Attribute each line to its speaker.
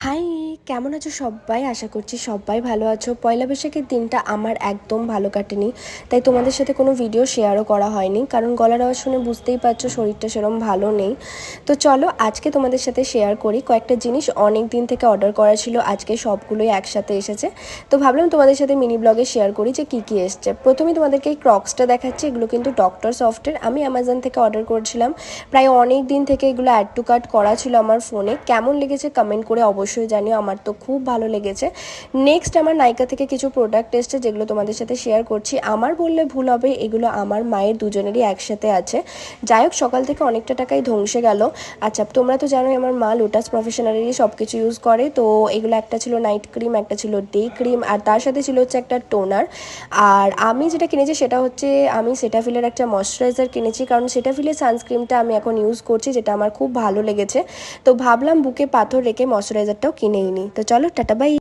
Speaker 1: High, কেমন আছো সবাই? আশা করছি সবাই ভালো আছো। পয়লা বৈশাখের দিনটা আমার একদম ভালো কাটেনি, তাই তোমাদের সাথে কোনো ভিডিও শেয়ারও করা হয়নি, কারণ গলার আওয়াজ শুনে বুঝতেই পারছো শরীরটা সেরকম ভালো নেই। তো চলো আজকে তোমাদের সাথে শেয়ার করি। কয়েকটা জিনিস অনেক দিন থেকে অর্ডার করা ছিল, আজকে সবগুলোই একসাথে এসেছে। তো ভাবলাম তোমাদের সাথে মিনি ব্লগে শেয়ার করি যে কী কী এসছে। প্রথমে তোমাদেরকে এই ক্রক্সটা দেখাচ্ছি। এগুলো কিন্তু ডক্টর সফটের, আমি অ্যামাজন থেকে অর্ডার করেছিলাম। প্রায় অনেক দিন থেকে এগুলো অ্যাড টু কার্ট করা ছিল আমার ফোনে। কেমন লেগেছে কমেন্ট করে অবশ্যই জানিও, আমার তো খুব ভালো লেগেছে। নেক্সট আমার নাইকা থেকে কিছু প্রোডাক্ট এসছে, যেগুলো তোমাদের সাথে শেয়ার করছি। আমার বললে ভুল হবে, এগুলো আমার মায়ের দুজনেরই একসাথে আছে। যাই হোক, সকাল থেকে অনেকটা টাকাই ধ্বংসে গেল। আচ্ছা, তোমরা তো জানোই আমার মা লোটাস প্রফেশনালেরই সব কিছু ইউজ করে। তো এগুলো একটা ছিল নাইট ক্রিম, একটা ছিল ডে ক্রিম, আর তার সাথে ছিল হচ্ছে একটা টোনার। আর আমি যেটা কিনেছি সেটা হচ্ছে আমি সেটাফিলের একটা ময়শ্চারাইজার কিনেছি, কারণ সেটাফিলের সানস্ক্রিনটা আমি এখন ইউজ করছি, যেটা আমার খুব ভালো লেগেছে। তো ভাবলাম বুকে পাথর রেখে ময়শ্চারাইজারটাও কিনেই নিই। তো চলো, টাটা বাই।